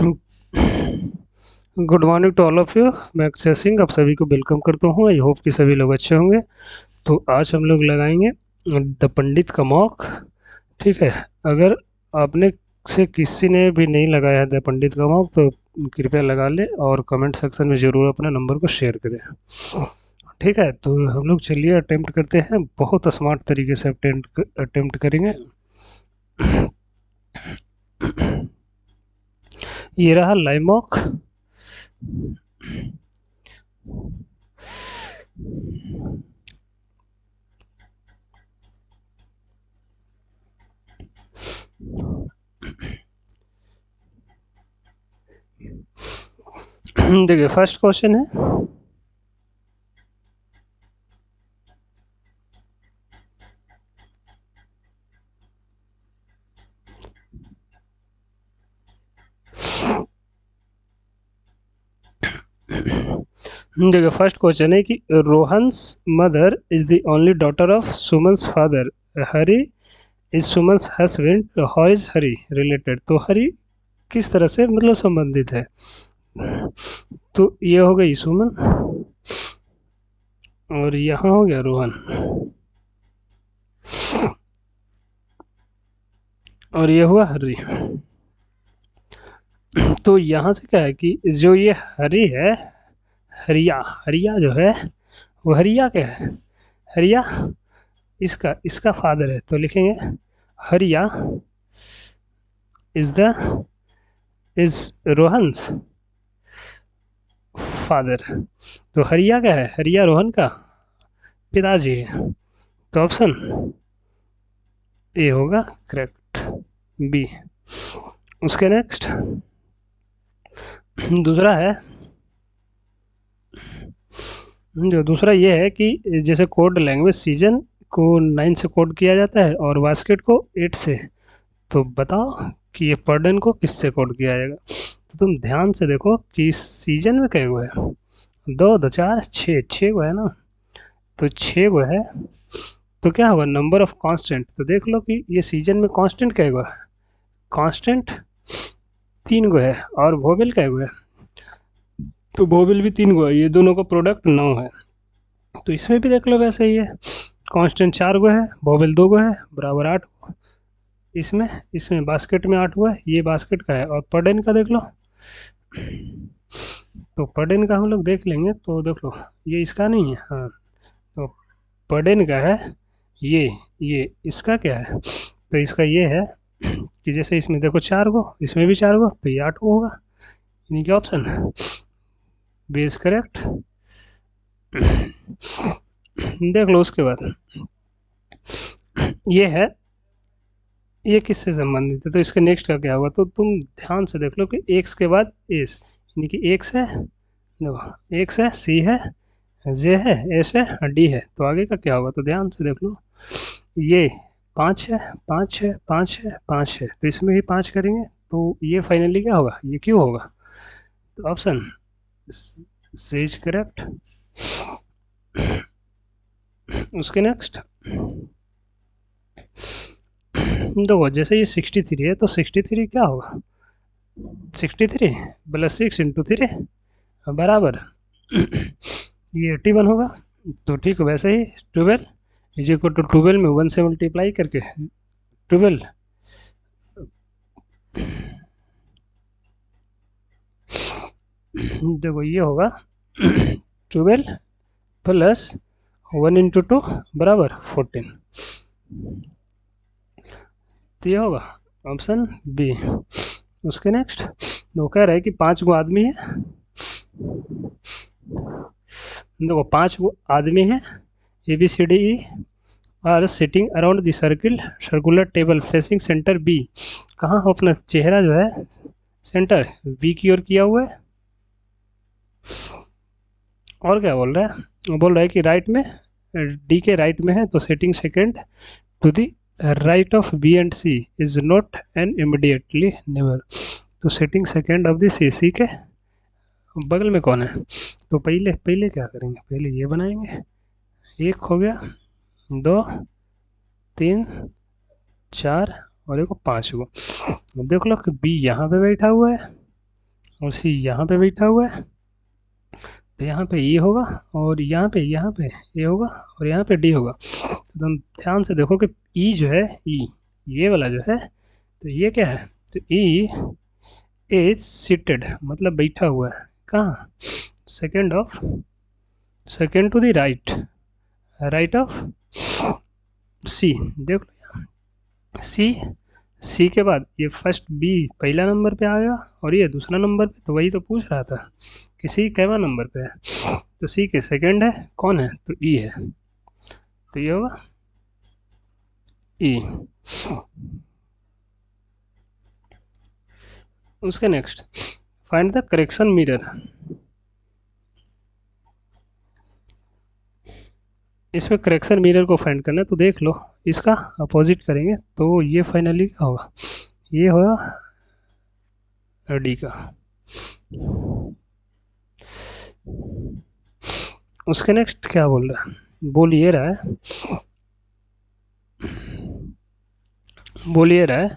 Good morning to all of you. मैं अक्षय सिंह आप सभी को वेलकम करता हूँ। आई होप कि सभी लोग अच्छे होंगे। तो आज हम लोग लगाएंगे द पंडित का मॉक। ठीक है, अगर आपने से किसी ने भी नहीं लगाया है द पंडित का मॉक तो कृपया लगा ले और कमेंट सेक्शन में ज़रूर अपना नंबर को शेयर करें। ठीक है, तो हम लोग चलिए अटेम्प्ट करते हैं। बहुत स्मार्ट तरीके से अटेम्प्ट करेंगे। ये रहा लाइव मॉक। देखिए, फर्स्ट क्वेश्चन है देखिए, फर्स्ट क्वेश्चन है कि Rohan's mother is the only daughter of Suman's father. Hari is Suman's husband. How is Hari related? तो हरी किस तरह से मतलब संबंधित है? तो ये हो गई सुमन और यहाँ हो गया रोहन और ये हुआ हरी। तो यहाँ से क्या है कि जो ये हरी है, हरिया हरिया जो है वो हरिया क्या है? हरिया इसका फादर है। तो लिखेंगे हरिया इज रोहन्स फादर। तो हरिया क्या है? हरिया रोहन का पिताजी है। तो ऑप्शन ए होगा करेक्ट, बी। उसके नेक्स्ट दूसरा है, जो दूसरा ये है कि जैसे कोड लैंग्वेज सीजन को 9 से कोड किया जाता है और बास्केट को 8 से। तो बताओ कि ये पर्डन को किससे कोड किया जाएगा? तो तुम ध्यान से देखो कि सीजन में क्या हुआ है, 2 2 4 6 गो है ना। तो 6 गो है तो क्या होगा? Number of constant. तो देख लो कि ये सीजन में कांस्टेंट क्या हुआ है? कांस्टेंट 3 गो है और वोवेल क्या हुआ है? तो वोवेल भी 3 गो है। ये दोनों का प्रोडक्ट 9 है। तो इसमें भी देख लो वैसे ही है, कांस्टेंट 4 गो है, वोवेल 2 गो है, बराबर 8 गो। इसमें बास्केट में 8 हुआ है, ये बास्केट का है। और पर्डन का देख लो, तो पर्डन का हम लोग देख लेंगे। तो देख लो ये इसका नहीं है, हाँ। तो पर्डन का है ये इसका क्या है? तो इसका ये है कि जैसे इसमें देखो 4 गो, इसमें भी 4 गो, तो ये 8 गो होगा। यानी कि ऑप्शन बी इज करेक्ट। देख लो उसके बाद ये है, ये किससे संबंधित है? तो इसके नेक्स्ट का क्या होगा? तो तुम ध्यान से देख लो कि एक्स के बाद एस, यानी कि एक्स है, देखो एक्स है, सी है, जे है, एस है, डी है। तो आगे का क्या होगा? तो ध्यान से देख लो, ये 5 है, 5 है, 5 है, 5 है, तो इसमें भी 5 करेंगे। तो ये फाइनली क्या होगा? ये क्यों होगा? तो ऑप्शन सी इज करेक्ट। उसके नेक्स्ट देखो, जैसे ये 63 है तो 63 क्या होगा? 63 प्लस 6 इंटू 3 बराबर ये 81 होगा। तो ठीक वैसे ही 12 इज इक्वल टू 12 में 1 से मल्टीप्लाई करके 12 देखो ये होगा 12 प्लस 1 इंटू 2 बराबर 14। तो ये होगा ऑप्शन बी। उसके नेक्स्ट वो कह रहा है कि 5 गो आदमी है, देखो 5 गो आदमी है, A B C D E R sitting around the circular table facing centre B. कहाँ अपना चेहरा जो है सेंटर बी की ओर किया हुआ है। और क्या बोल रहा है? वो बोल रहा है कि राइट में, डी के राइट में है, तो setting second to the right of B and C is not an immediately never. तो setting second of the C के बगल में कौन है? तो पहले क्या करेंगे? पहले ये बनाएंगे, एक हो गया, 2 3 4 और एक 5 गो। अब देख लो कि बी यहाँ पे बैठा हुआ है और सी यहाँ पे बैठा हुआ है, तो यहाँ पे ई होगा, और यहाँ पे ए होगा, और यहाँ पे डी होगा। तो तुम ध्यान से देखो कि ई जो है, ई ये वाला जो है, तो ये क्या है, तो ई इज सीटेड, मतलब बैठा हुआ है कहाँ, second to the right, right of C. देख लो सी, सी के बाद ये फर्स्ट बी पहला नंबर पे आएगा, और ये दूसरा नंबर पे, तो वही तो पूछ रहा था कि सी कैवा नंबर पे है, तो सी के सेकंड है, कौन है, तो ई है, तो ये होगा ई। उसके next, find the correction mirror. इसमें करेक्शन मिरर को फाइंड करना है, तो देख लो इसका अपोजिट करेंगे, तो ये फाइनली क्या होगा, ये होगा डी का। उसके नेक्स्ट क्या बोल रहा है, बोल ये रहा है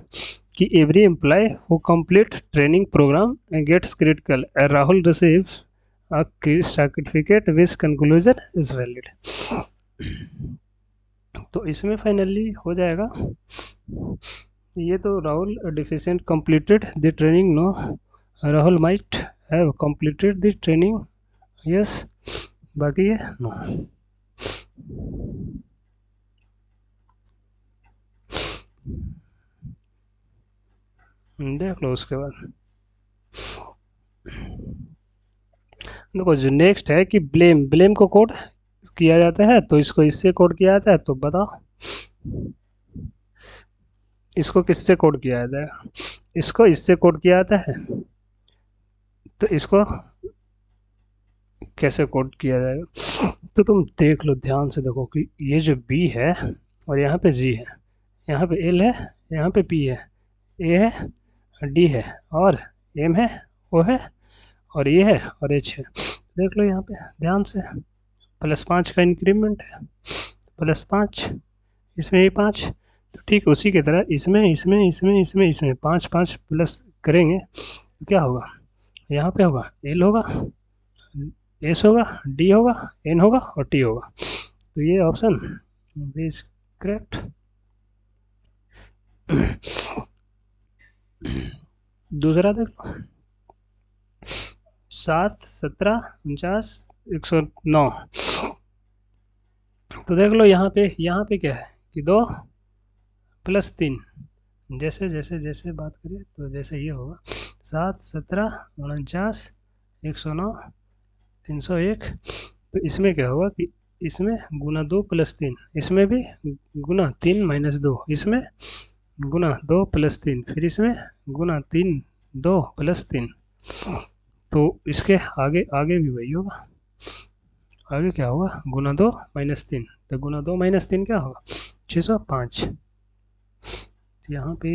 कि every employee who complete training program gets critical, Rahul receives a certificate which conclusion is valid। तो इसमें फाइनली हो जाएगा, ये तो Rahul deficient completed the training, no Rahul might have completed the training, yes, बाकी ये नो। देख लो उसके बाद देखो जो नेक्स्ट है कि ब्लेम को कोड किया जाता है, तो इसको इससे कोड किया जाता है, तो बताओ इसको किससे कोड किया जाता है, इसको इससे कोड किया जाता है, तो इसको कैसे कोड किया जाएगा, तो तुम देख लो ध्यान से देखो कि ये जो बी है, और यहाँ पे जी है, यहाँ पे एल है, यहाँ पे पी है, ए है, डी है, और एम है, ओ है, और ये है, और एच है। देख लो यहाँ पे ध्यान से, +5 का इंक्रीमेंट है, +5, इसमें भी 5, तो ठीक उसी की तरह इसमें 5 प्लस करेंगे, तो क्या होगा, यहाँ पे होगा एल होगा, एस होगा, डी होगा, एन होगा, और टी होगा, तो ये ऑप्शन इज करेक्ट। दूसरा देखो, 7, 17, 49, 109, तो देख लो यहाँ पे क्या है कि 2 + 3, जैसे बात करें तो जैसे ये होगा 7, 17, 49, 109, 301, तो इसमें क्या होगा कि इसमें गुना 2 + 3, इसमें भी गुना 3 - 2, इसमें गुना 2 + 3, फिर इसमें गुना 3, 2 + 3, तो इसके आगे आगे भी वही होगा, आगे क्या होगा, गुना 2 - 3, तो गुना 2 - 3 क्या होगा, 605, यहाँ पे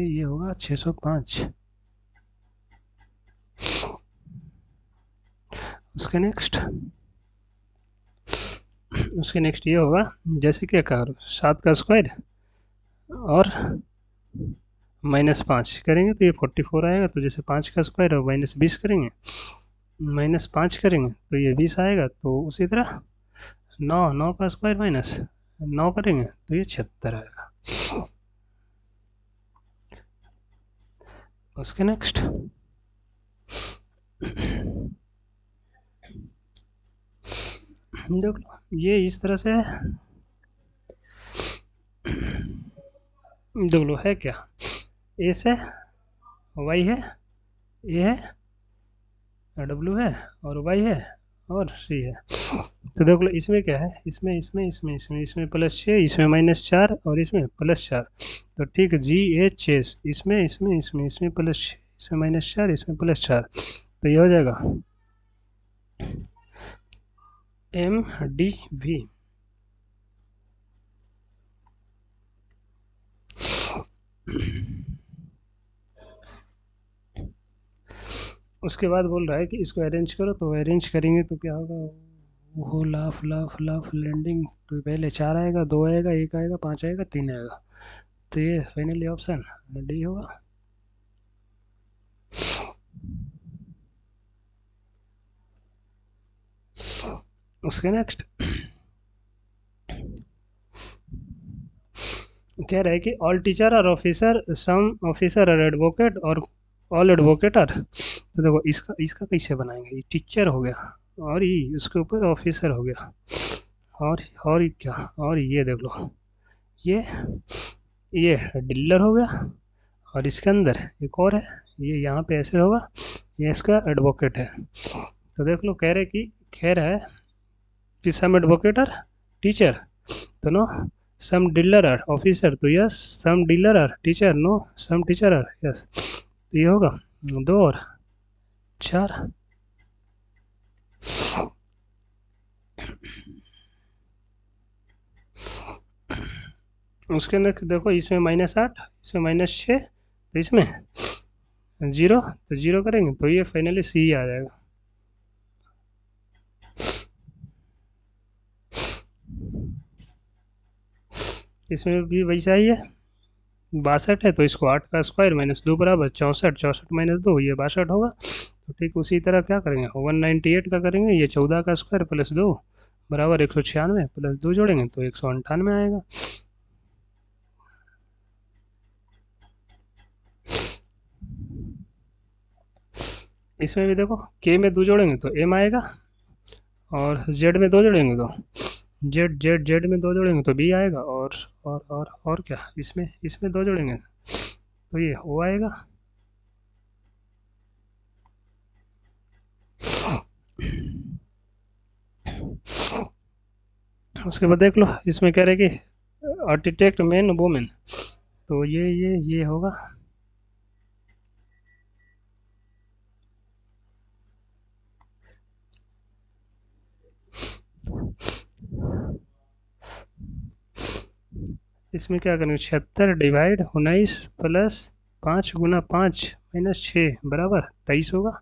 ये होगा 605। उसके नेक्स्ट ये होगा, जैसे क्या कहा 7 का स्क्वायर और -5 करेंगे तो ये 44 आएगा, तो जैसे 5 का स्क्वायर और -20 करेंगे, -5 करेंगे तो ये 20 आएगा, तो उसी तरह 9 का स्क्वायर -9 करेंगे तो ये 76 आएगा। उसके नेक्स्ट देख लो ये इस तरह से देख लो है क्या, ए से वाई है, ए है, डब्ल्यू है, और वाई है, और सी है, तो देख लो इसमें क्या है, इसमें +6, इसमें -4, और इसमें +4, तो ठीक जी एच एस, इसमें +6, इसमें -4, इसमें +4, तो ये हो जाएगा एम डी वी। उसके बाद बोल रहा है कि इसको अरेंज करो, तो अरेंज करेंगे तो क्या होगा, वो लाफ लैंडिंग, तो पहले 4 आएगा, 2 आएगा, 1 आएगा, 5 आएगा, 3 आएगा, तो ये फाइनली ऑप्शन डी होगा। उसके नेक्स्ट कह रहे हैं कि ऑल टीचर और ऑफिसर, सम ऑफिसर और एडवोकेट और ऑल एडवोकेट आर। तो देखो इसका इसका कैसे बनाएंगे, ये टीचर हो गया और ये उसके ऊपर ऑफिसर हो गया और ये क्या, और ये देख लो ये डीलर हो गया और इसके अंदर एक और है, ये यहाँ पे ऐसे होगा, ये इसका एडवोकेट है। तो देख लो कह रहे कि कह रहा है कि सम एडवोकेट आर टीचर, तो no some dealer are officer, तो yes some dealer are teacher, no some teacher are yes. तो ये होगा 2 और 4। उसके नेक्स्ट देखो इसमें -8, इसमें -6, तो इसमें 0, तो 0 करेंगे तो ये फाइनली सी आ जाएगा। इसमें भी वैसा ही है, 62 है तो इसको 8 का स्क्वायर -2 बराबर 64, 64 - 2 ये 62 होगा। तो ठीक उसी तरह क्या करेंगे 198 का करेंगे, ये 14 का स्क्वायर +2 बराबर 196 +2 जोड़ेंगे तो 198 आएगा। इसमें भी देखो के में 2 जोड़ेंगे तो एम आएगा और जेड में 2 जोड़ेंगे तो जेड में 2 जोड़ेंगे तो बी आएगा और क्या इसमें 2 जोड़ेंगे तो ये ओ आएगा। उसके बाद देख लो इसमें कह रहे कि आर्किटेक्ट मैन वुमेन, तो ये होगा इसमें क्या करेंगे 76 डिवाइड 19 प्लस 5 गुना 5 -6 बराबर 23 होगा।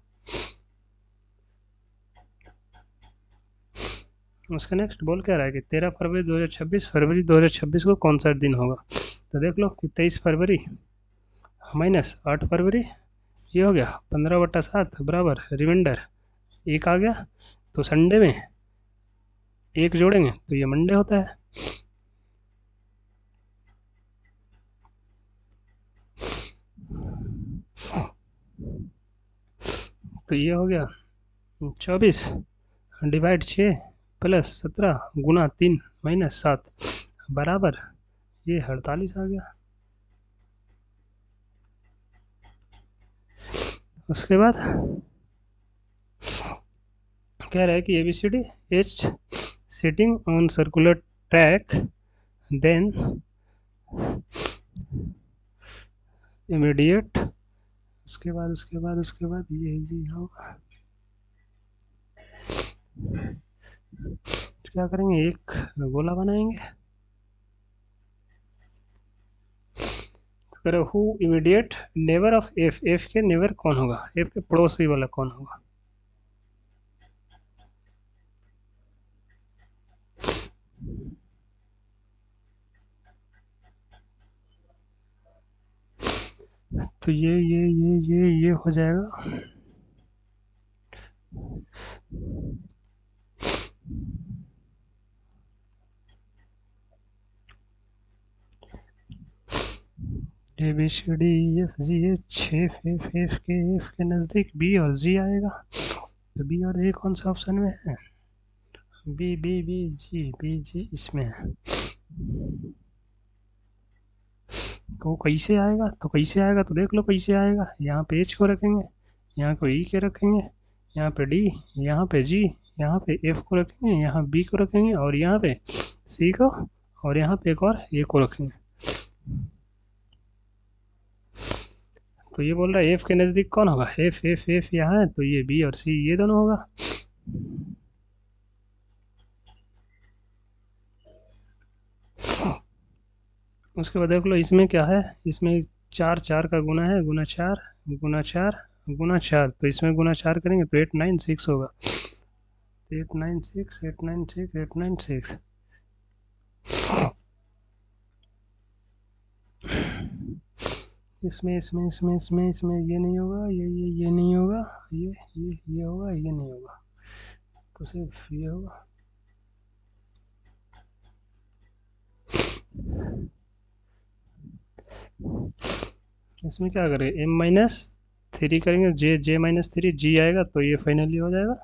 उसका नेक्स्ट बोल क्या रहा है कि 13 फरवरी 2026 को कौन सा दिन होगा। तो देख लो कि 23 फरवरी -8 फरवरी, ये हो गया 15/7 बराबर रिमाइंडर 1 आ गया, तो संडे में 1 जोड़ेंगे तो ये मंडे होता है। तो ये हो गया 24 डिवाइड 6 प्लस 17 गुना 3 -7 बराबर ये 48 आ गया। उसके बाद कह रहा है कि ABCD H sitting on circular track then immediate, उसके बाद ये होगा, क्या करेंगे एक गोला बनाएंगे, करो who immediate neighbour of F के नेबर कौन होगा, एफ के पड़ोसी वाला कौन होगा। तो ये हो जाएगा ABCD EF G H F के नज़दीक B और G आएगा, तो B और G कौन सा ऑप्शन में है, बी जी इसमें है। तो कैसे आएगा, तो देख लो कैसे आएगा, यहाँ पे H को रखेंगे, यहाँ को E के रखेंगे, यहाँ पे D, यहाँ पे G, यहाँ पे F को रखेंगे, यहाँ B को रखेंगे और यहाँ पे C को, और यहाँ पे एक और A को रखेंगे। तो ये बोल रहा है F के नज़दीक कौन होगा, F यहाँ है तो ये B और C ये दोनों होगा। उसके बाद देख लो इसमें क्या है, इसमें 4 का गुना है, गुना 4 तो इसमें गुना 4 करेंगे तो 896 होगा, 896 इसमें ये नहीं होगा, ये नहीं होगा, ये होगा, ये नहीं होगा, तो सिर्फ ये होगा। इसमें क्या करें, m-3 करेंगे, j-3 g आएगा तो ये फाइनली हो जाएगा।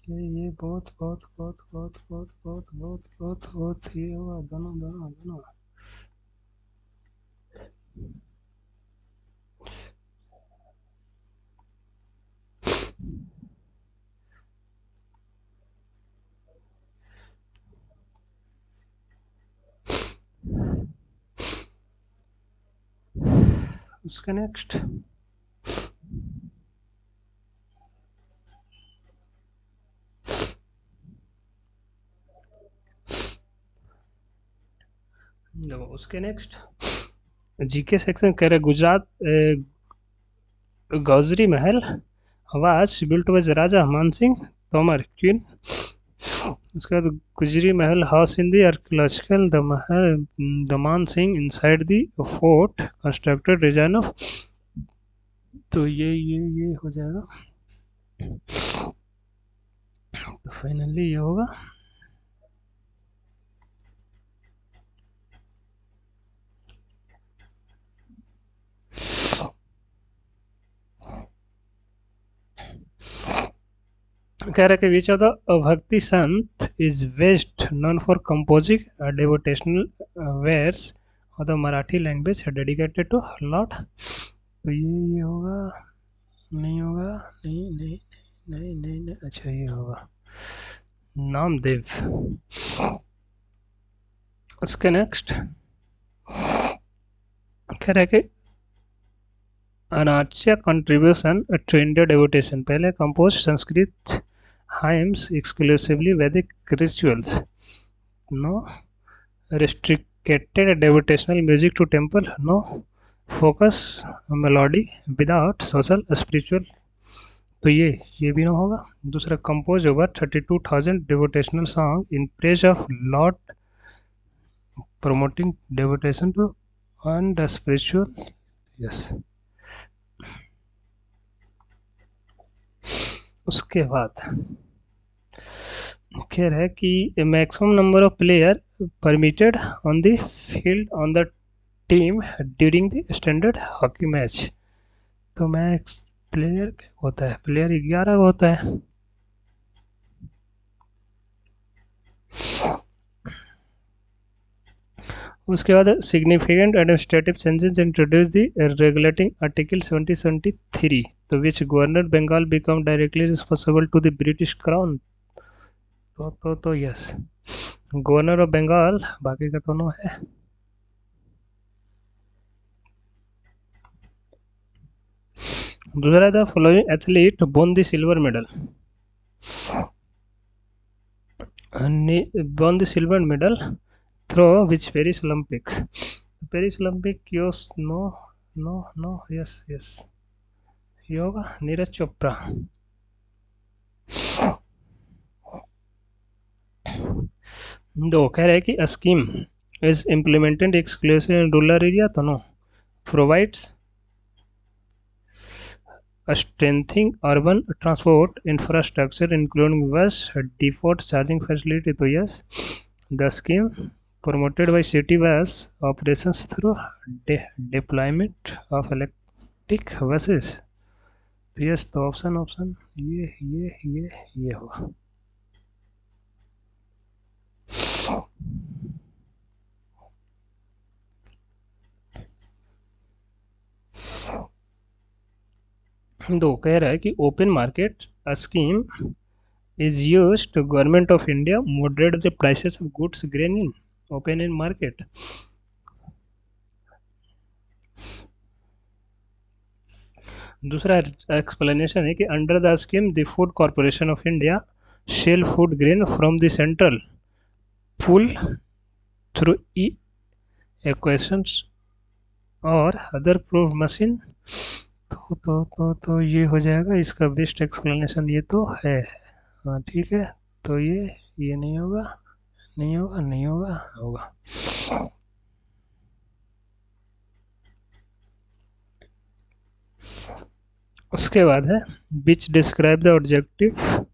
ये बहुत बहुत बहुत बहुत बहुत बहुत बहुत बहुत बहुत ये हुआ, दोनों दोनों दोनों। उसका नेक्स्ट, देखो उसके नेक्स्ट जीके सेक्शन कह रहे गुजरात गौजरी महल वाज बिल्ट बाय राजा मान सिंह तोमर क्वीन। उसके बाद गुजरी महल house in the archaeological the Mahal the मान Singh inside the fort constructed design of, तो ये हो जाएगा, तो फाइनली ये होगा। कह रहा है कि विच of the bhakti sant is best known for composing devotional verses और the Marathi language dedicated to lord, तो ये होगा, नहीं होगा, नहीं नहीं नहीं नहीं नहीं, अच्छा ये होगा नामदेव। उसके नेक्स्ट कह रहा है कि अनाच्या कंट्रीब्यूशन टू इंडिया डेवोटेशन, पहले compose Sanskrit hymns exclusively Vedic rituals, no restricted devotional music to temple, no focus melody without social spiritual, तो ये भी ना होगा। दूसरा compose over 32,000 devotional song in praise of lord promoting devotion to and spiritual, yes। उसके बाद कह रहा है कि maximum number of player permitted on the field on the team during the standard hockey match, तो मैक्स प्लेयर क्या होता है, प्लेयर 11 होता है। उसके बाद significant administrative changes introduce the regulating article 1773, तो which governor Bengal become directly responsible to the British crown, तो यस गवर्नर ऑफ बंगाल, बाकी का दोनों है। दूसरा था following athlete won the silver medal, won the silver medal throw which Paris Olympics, Paris Olympic क्योस, no no no, yes yes ये होगा नीरज चोपड़ा। दो कह रहे हैं कि scheme is implemented exclusive in rural area, तो no provides strengthening urban transport infrastructure including bus depot charging facility, तो yes the scheme promoted by city bus operations through deployment of electric buses, तो yes तो option ये होगा। दो कह रहा है कि open market scheme is used to government of India moderate the prices of goods grain in open in market, दूसरा एक्सप्लेनेशन है कि under the scheme the food corporation of India sell food grain from the central pool through e auctions और other proof machine, तो ये हो जाएगा इसका best explanation, ये तो है। हाँ ठीक है, तो ये नहीं होगा, नहीं होगा, नहीं होगा, होगा। उसके बाद है विच describe the objective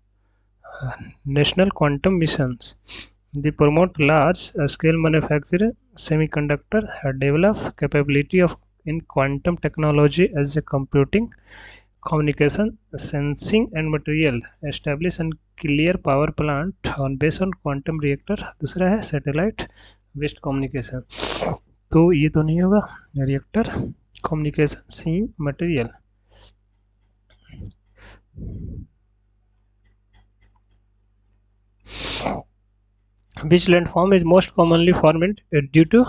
national quantum missions. They promote large-scale manufacturing semiconductor, develop capability of in quantum technology as a computing, communication, sensing and material, establish and clear power plant on based on quantum reactor. दूसरा है satellite based communication. तो ये तो नहीं होगा reactor, communication, C material. Which landform is most commonly formed due to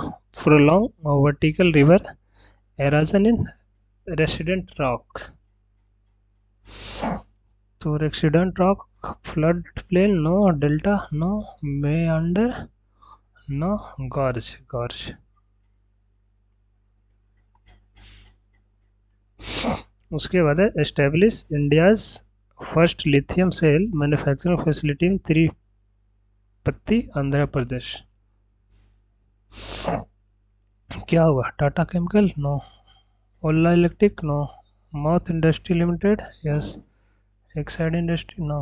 prolonged vertical river erosion in resident rocks? तो resident rock, floodplain, no, delta, no, meander, no, gorge. उसके बाद है establish India's first lithium cell manufacturing facility in Tirupati, Andhra Pradesh. क्या हुआ? Tata chemical, no. Ola electric, no. मौत industry limited, yes. Exide industry, no.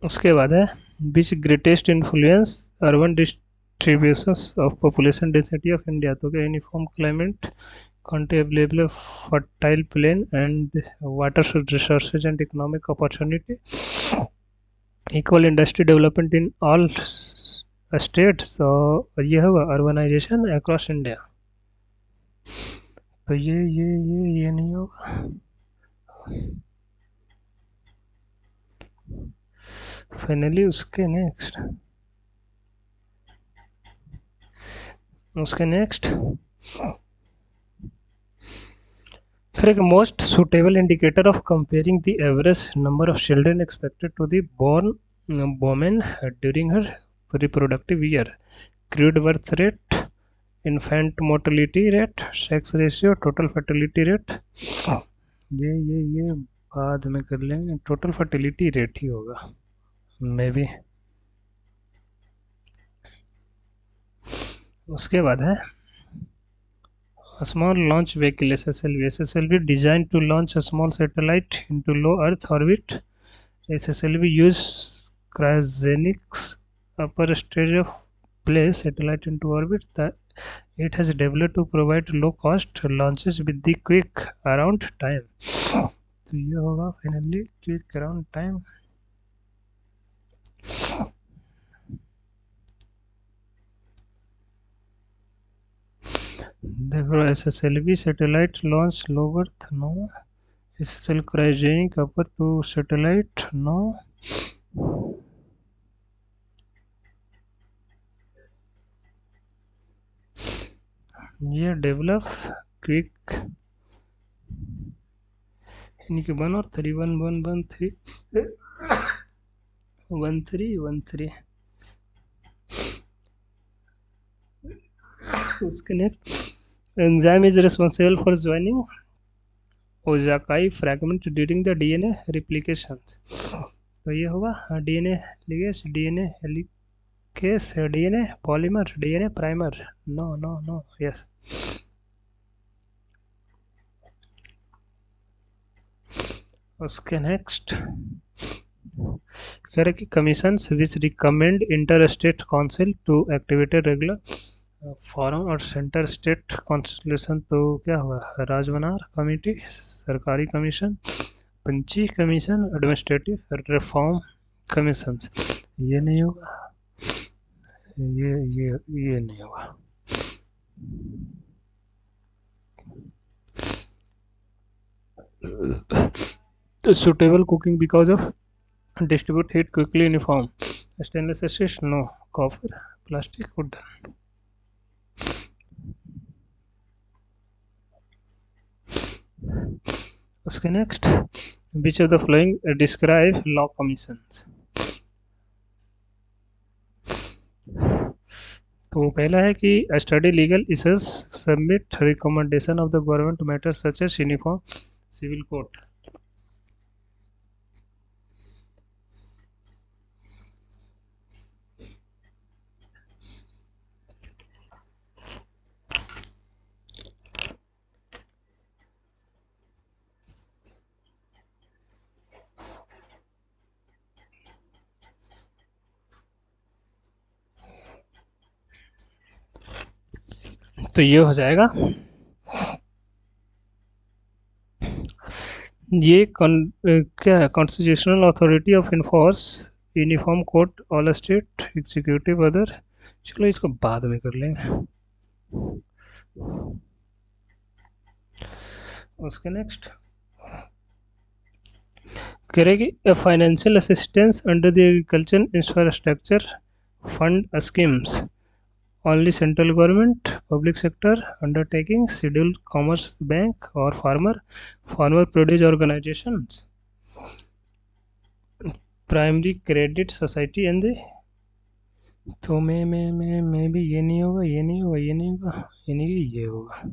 उसके बाद है which greatest influence urban distributions of population density of India. तो क्या uniform climate, country available fertile plain and water resources and economic opportunity, equal industry development in all states. और ये होगा urbanization across India. तो ये नहीं होगा. Finally उसके नेक्स्ट फिर एक most suitable indicator of comparing the average number of children expected to the born women during her reproductive year. Crude birth rate, infant mortality rate, sex ratio, total fertility rate. ये बाद में कर लेंगे. Total fertility rate ही होगा may be. उसके बाद है small launch vehicle SSLV designed to launch a small satellite into low Earth orbit. SSLV use cryogenics upper stage of place satellite into orbit. It has developed to provide low cost launches with the quick around time. तो ये होगा finally quick around time. देखो SSLV satellite launch low Earth, no. SSL cryogenic upper to satellite, no. ये develop quick यानी कि 1 और 3 1 1 1 3 1 3 1 3. उसके next enzyme is responsible for joining Okazaki fragment during the DNA replication. तो ये होगा DNA ligase, DNA helicase, DNA polymer, DNA primer. No yes. उसके next कह रहे कि commissions which recommend inter state council to activated regular forum और center state constitution. तो क्या होगा? Rajamannar committee, Sarkaria commission, Punchhi commission, administrative reform commissions. ये नहीं होगा. ये नहीं होगा. Suitable cooking because of distribute heat quickly uniform. Stainless steel, no. Copper, plastic, wooden. उसके next which of the following describe law commissions. तो पहला है कि study legal issues, submit recommendation of the government matters such as uniform civil code. तो ये हो जाएगा, ये क्या है, constitutional authority of enforce uniform code all state executive other. चलो इसको बाद में कर लेंगे। उसके नेक्स्ट करेगी financial assistance under the agriculture infrastructure fund schemes only central government public sector undertaking scheduled commerce bank और farmer produce organisations primary credit society and the. तो मैं भी ये नहीं होगा, ये नहीं होगा, ये नहीं होगा, ये नहीं, ये होगा।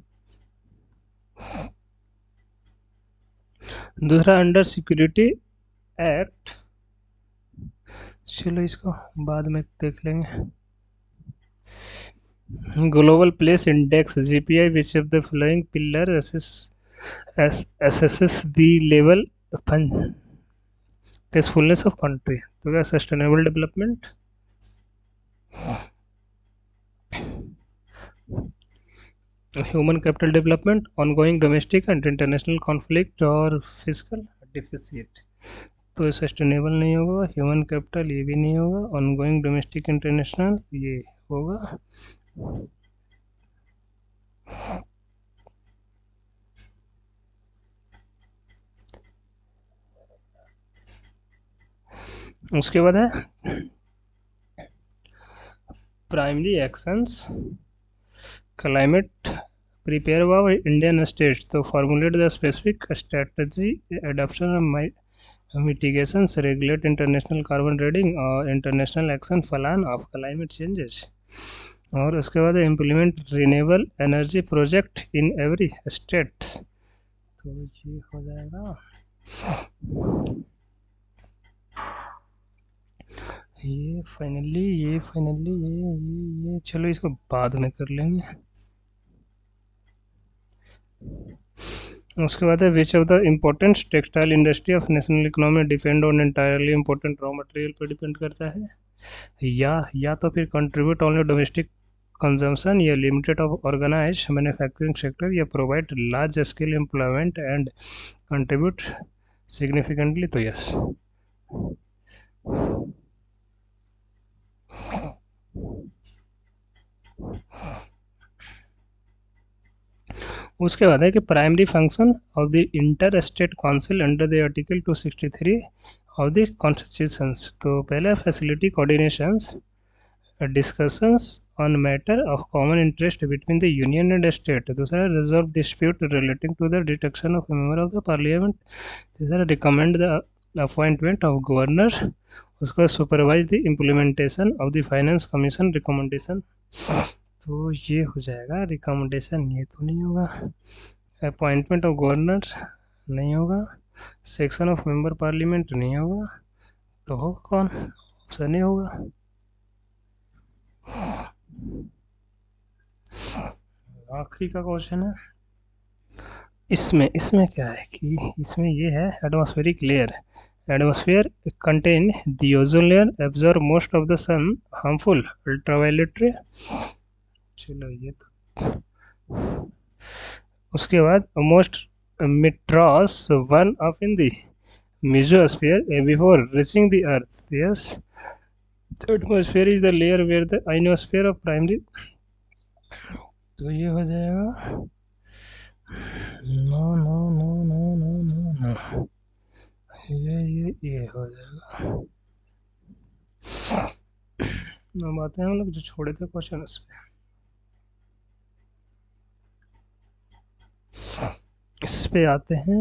दूसरा अंडर सिक्योरिटी एक्ट, चलो इसको बाद में देख लेंगे। Global place index GPI which of the following pillar assesses the level peacefulness of country। तो क्या sustainable development, human capital development, ongoing domestic and international conflict और फिजिकल डिफिसिट। तो सस्टेनेबल नहीं होगा, ह्यूमन कैपिटल ये भी नहीं होगा, ऑनगोइंग डोमेस्टिक इंटरनेशनल ये होगा। उसके बाद है प्राइमरी एक्शंस क्लाइमेट प्रिपेयर हुआ इंडियन स्टेट, तो formulate the specific strategy adoption of mitigations regulate international carbon trading और international action plan of climate changes. और उसके बाद implement renewable energy project in every states. तो ये हो जाएगा, ये फाइनली ये चलो इसको बाद में कर लेंगे। उसके बाद है which of the important textile industry of national economy depend on entirely important raw material पर डिपेंड करता है, या तो फिर कंट्रीब्यूट ओनली डोमेस्टिक कंजम्पशन, या limited of organise manufacturing sector, या provide large scale employment and contribute significantly. तो yes, उसके बाद है कि primary function of the inter state council under the article 263 of the constitutions. तो पहले facility coordinations discussions on matter of common interest between the union and state. दूसरा resolve dispute relating to the detection of member of the parliament. तीसरा recommend the appointment of governor. उसके बाद supervise the implementation of the finance commission recommendation. तो ये हो जाएगा recommendation, ये तो नहीं होगा, अपॉइंटमेंट ऑफ गवर्नर नहीं होगा, सेक्शन ऑफ मेंबर पार्लियामेंट नहीं होगा, तो होगा कौन, ऑप्शन नहीं होगा। आखिरी का क्वेश्चन है, इसमें क्या है कि इसमें ये है atmospheric layer. Atmosphere contain the ozone layer absorb most of the sun harmful ultraviolet ray. चलो ये तो, उसके बाद most meteors one of in the mesosphere before reaching the earth। yes, the atmosphere is the layer where the ionosphere of primary। तो ये हो जाएगा no no no no no no no, ये हो जाएगा। अब आते हैं हम लोग जो छोड़े थे क्वेश्चन उस पे, इस पे आते हैं।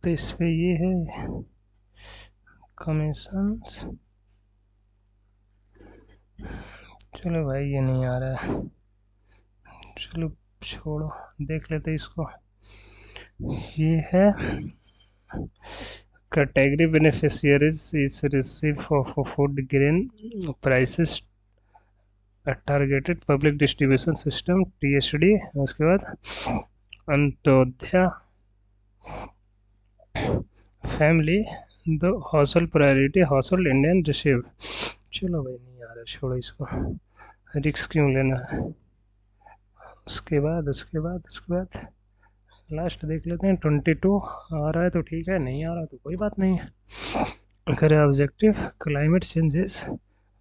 तो इस पे ये है कमीशंस। चलो भाई ये नहीं आ रहा है, चलो छोड़ो, देख लेते इसको। ये है category beneficiaries is receive of food grain prices targeted public distribution system TSD। उसके बाद Antyodaya family the household priority household Indian receive. चलो भाई नहीं आ रहा, छोड़ो इसको। रिक्स क्यों लेना है। उसके बाद लास्ट देख लेते हैं। 22 आ रहा है तो ठीक है, नहीं आ रहा तो कोई बात नहीं है। करें objective climate changes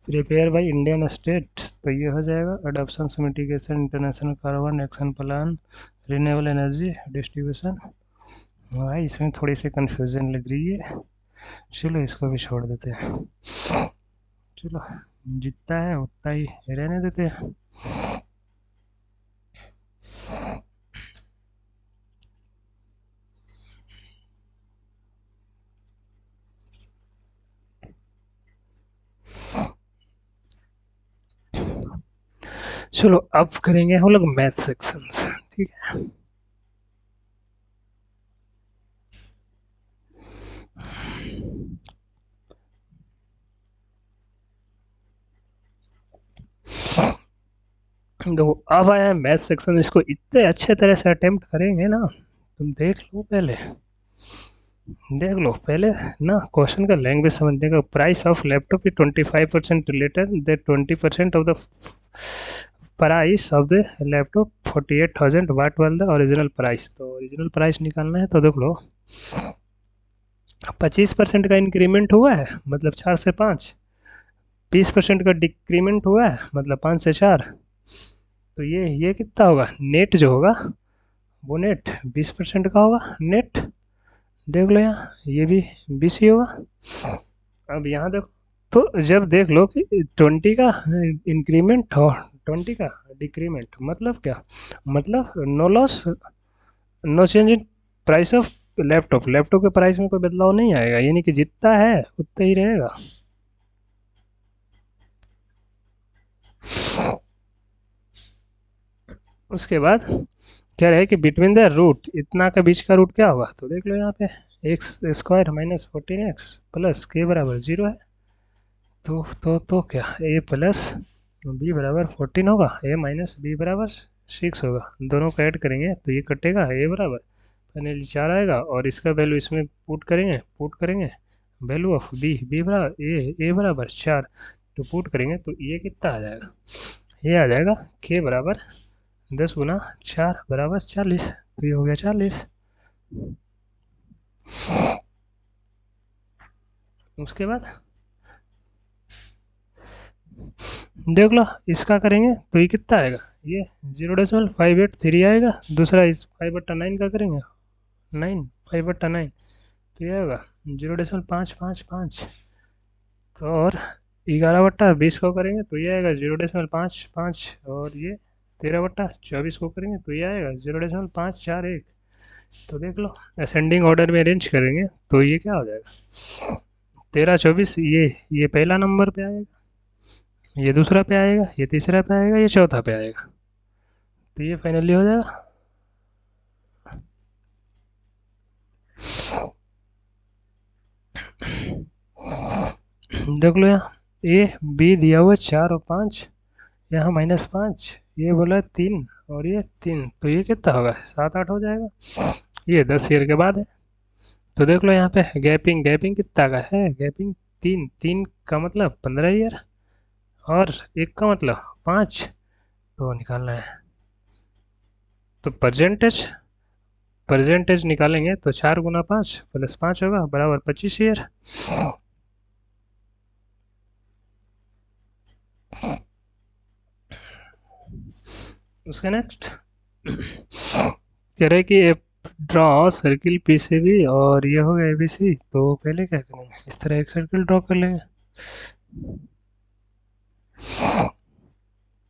prepare by Indian states, तो ये हो जाएगा adoption mitigation international carbon action plan renewable energy distribution. भाई इसमें थोड़ी सी कंफ्यूजन लग रही है, चलो इसको भी छोड़ देते हैं। चलो जितना है उतना ही रहने देते हैं। चलो अब करेंगे हम लोग मैथ सेक्शंस, ठीक है। देखो अब आया है मैथ सेक्शन, इसको इतने अच्छे तरह से अटेम्प्ट करेंगे ना, तुम देख लो पहले ना क्वेश्चन का लैंग्वेज समझने का। प्राइस ऑफ लैपटॉप की 25% related the 20% of the price of the laptop 48,000 वाट वाल द ओरिजिनल प्राइस। तो ओरिजिनल प्राइस निकालना है, तो देख लो 25% का इंक्रीमेंट हुआ है मतलब 4 से 5, 20% का डिक्रीमेंट हुआ है मतलब 5 से 4। तो ये कितना होगा नेट जो होगा, वो नेट 20% का होगा नेट। देख लो यहाँ ये भी 20 ही होगा। अब यहाँ देखो, तो जब देख लो कि 20 का इंक्रीमेंट और 20 का डिक्रीमेंट, मतलब क्या, मतलब no loss no change in price of laptop के प्राइस में कोई बदलाव नहीं आएगा, यानी कि जितना है उतना ही रहेगा। उसके बाद कह रहे हैं कि बिटवीन द रूट, इतना का बीच का रूट क्या होगा, तो देख लो यहाँ पे x square minus 14x plus के बराबर 0 है। तो क्या ए प्लस बी बराबर 14 होगा, ए माइनस बी बराबर 6 होगा। दोनों को ऐड करेंगे तो ये कटेगा, ए बराबर फाइनली 4 आएगा, और इसका वैल्यू इसमें पुट करेंगे वैल्यू ऑफ बी बराबर ए बराबर 4। तो पुट करेंगे तो ये कितना आ जाएगा, ये आ जाएगा के बराबर 10 गुना 4 बराबर 40। तो ये हो गया 40। उसके बाद देख लो इसका करेंगे तो ये कितना आएगा, ये 0.583 आएगा। दूसरा इस 5/9 का करेंगे, 5/9, तो ये आएगा 0.555। तो और 11/20 को करेंगे तो ये आएगा 0.55, और ये 13/24 को करेंगे तो ये आएगा 0.541। तो देख लो असेंडिंग ऑर्डर में अरेंज करेंगे तो ये क्या हो जाएगा, 13/24, ये पहला नंबर पे आएगा, ये दूसरा पे आएगा, ये तीसरा पे आएगा, ये चौथा पे आएगा। तो ये फाइनली हो जाएगा। देख लो यहाँ ए बी दिया हुआ 4 और 5, यहाँ -5, ये बोला 3 और ये 3, तो ये कितना होगा 7-8 हो जाएगा। ये 10 ईयर के बाद है। तो देख लो यहाँ पे गैपिंग कितना का है, गैपिंग 3 का मतलब 15 ईयर, और 1 का मतलब 5, तो निकालना है। तो परसेंटेज निकालेंगे तो 4 गुना 5 प्लस 5 होगा बराबर 25 ईयर। उसका नेक्स्ट कह रहे कि ड्रॉ सर्किल पी से भी, और ये हो गया ABC। तो पहले क्या करेंगे, इस तरह एक सर्किल ड्रॉ कर लेंगे।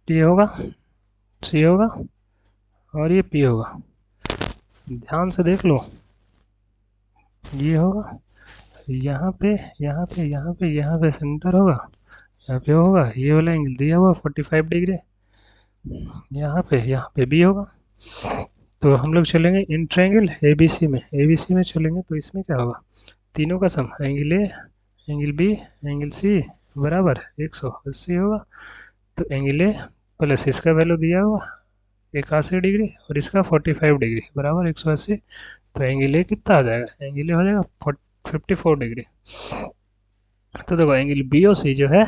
ये होगा C होगा और ये P होगा। ध्यान से देख लो, ये होगा यहाँ पे सेंटर होगा, यहाँ पे होगा ये वाला एंगल दिया हुआ 45 डिग्री, यहाँ पे B होगा। तो हम लोग चलेंगे इन ट्रायंगल ABC में चलेंगे, तो इसमें क्या होगा, तीनों का sum angle A angle B angle C बराबर 180 होगा। तो एंगल A प्लस इसका वैल्यू दिया हुआ 81 डिग्री और इसका 45 डिग्री बराबर 180। तो एंगल A कितना आ जाएगा, एंगल A हो जाएगा 54 डिग्री। तो देखो एंगल BOC जो है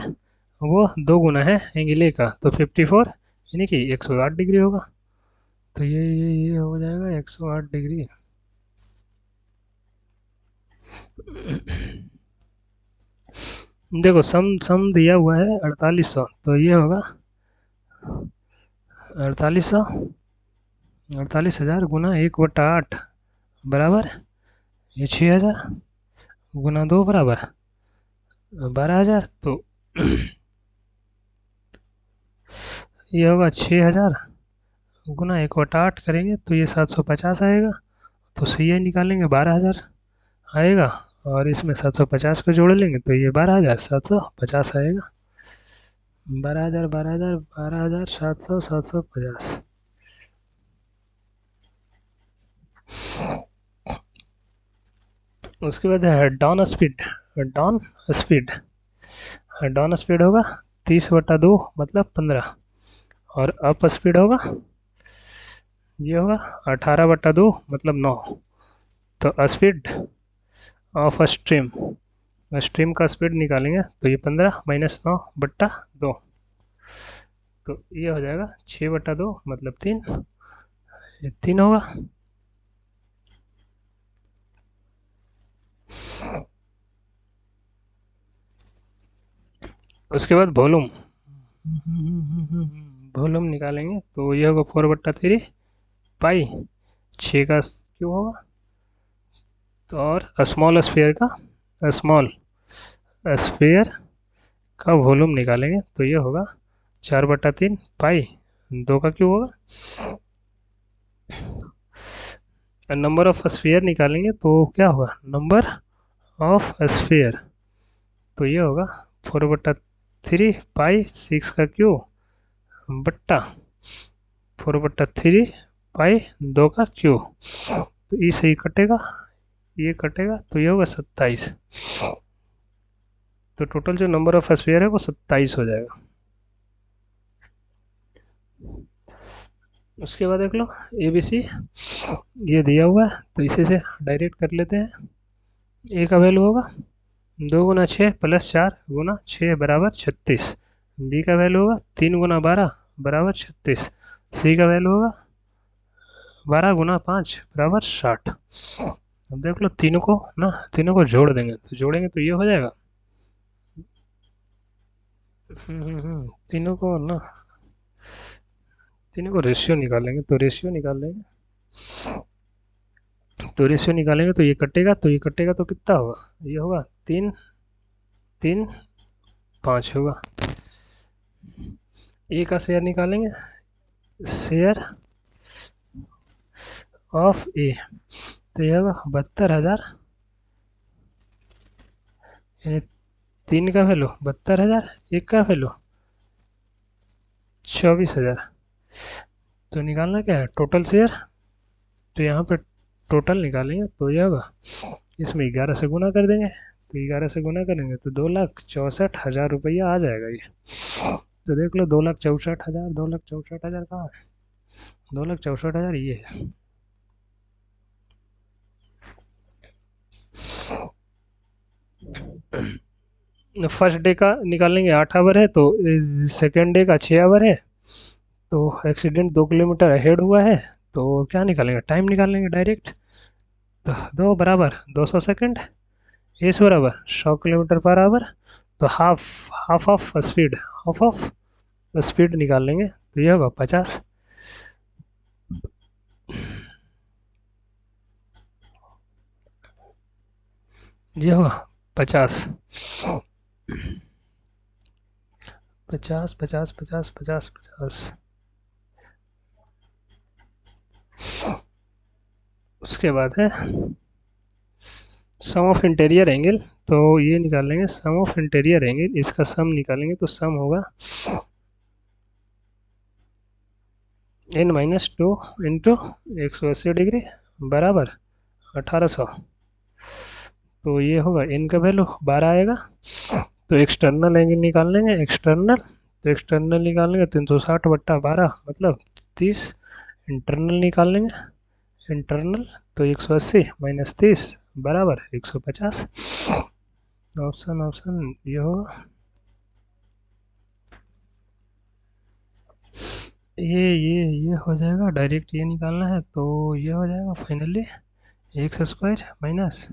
वो दो गुना है एंगल ए का, तो 54 यानी कि 108 डिग्री होगा। तो ये हो जाएगा 108 डिग्री। देखो सम सम दिया हुआ है 4800, तो ये होगा 4800, 48,000 गुना 1/8 बराबर ये 6,000 गुना 2 बराबर 12,000। तो ये होगा 6,000 गुना 1/8 करेंगे तो ये 750 आएगा। तो सी आई निकालेंगे 12,000 आएगा, और इसमें 750 को जोड़ लेंगे तो ये 12,750 आएगा। 12,000 12,000 12,700 750। उसके बाद है down speed. Down speed down speed होगा 30/2 मतलब 15, और अप स्पीड होगा ये होगा 18/2 मतलब 9। तो स्पीड ऑफ स्ट्रीम, स्ट्रीम का स्पीड निकालेंगे तो ये 15 माइनस 9/2, तो ये हो जाएगा 6/2 मतलब 3, ये 3 होगा। उसके बाद वॉल्यूम, वॉल्यूम निकालेंगे तो ये होगा 4/3 पाई 6 का क्यों होगा, तो और स्मॉल स्फीयर का, स्मॉल स्फीयर का वॉल्यूम निकालेंगे तो ये होगा 4/3 पाई 2 का क्यों होगा। नंबर ऑफ स्फीयर निकालेंगे तो क्या होगा, नंबर ऑफ स्फीयर, तो ये होगा 4/3 पाई 6 का क्यू बट्टा 4/3 पाई 2 का क्यू। तो ई से ही कटेगा, ये कटेगा तो ये होगा 27। तो टोटल जो नंबर ऑफ स्फीयर है वो 27 हो जाएगा। उसके बाद देख लो ए बी सी, ये दिया हुआ है तो इसे से डायरेक्ट कर लेते हैं। ए का वैल्यू होगा 2 × 6 + 4 × 6 बराबर 36। बी का वैल्यू होगा 3 × 12 बराबर 36। सी का वैल्यू होगा 12 × 5 बराबर 60। अब देख लो तीनों को ना, तीनों को जोड़ देंगे तो जोड़ेंगे तो ये हो जाएगा। तीनों को ना, तीनों को रेशियो निकालेंगे तो रेशियो निकाल लेंगे, तो रेशियो निकालेंगे तो ये कटेगा, तो ये कटेगा तो कितना होगा, ये होगा 3 3 5 होगा। ए का शेयर निकालेंगे, शेयर ऑफ ए, तो ये होगा 72,000, यानी 3 का वैल्यू 72,000, एक का वैल्यू 24,000। तो निकालना क्या है, टोटल शेयर, तो यहाँ पे टोटल निकालेंगे तो ये होगा, इसमें 11 से गुना कर देंगे, तो 11 से गुना करेंगे तो 2,64,000 रुपया आ जाएगा ये। तो देख लो 2,64,000, 2,64,000 कहाँ है, 2,64,000 ये है। फर्स्ट डे का निकालेंगे 8 आवर है, तो सेकेंड डे का 6 आवर है, तो एक्सीडेंट 2 किलोमीटर अहेड हुआ है, तो क्या निकालेंगे, टाइम निकालेंगे डायरेक्ट। तो 2 बराबर 200 सेकेंड, एस बराबर 100 किलोमीटर पर आवर, तो half half of speed, half of speed निकाल लेंगे तो ये होगा 50। ये होगा 50, 50 50 50 50 50। उसके बाद है सम ऑफ इंटीरियर एंगल, तो ये निकालेंगे सम ऑफ इंटीरियर एंगल, इसका सम निकालेंगे तो सम होगा n-2 इंटू 180 डिग्री बराबर 1800। तो ये होगा n का वैल्यू 12 आएगा, तो एक्सटर्नल एंगल निकाल लेंगे, एक्सटर्नल, तो एक्सटर्नल निकाल लेंगे 360/12 मतलब 30। इंटरनल निकाल लेंगे, इंटरनल तो 180 माइनस 30 बराबर 150। ऑप्शन ऑप्शन ये होगा ये हो जाएगा, डायरेक्ट ये निकालना है तो ये हो जाएगा finally x square minus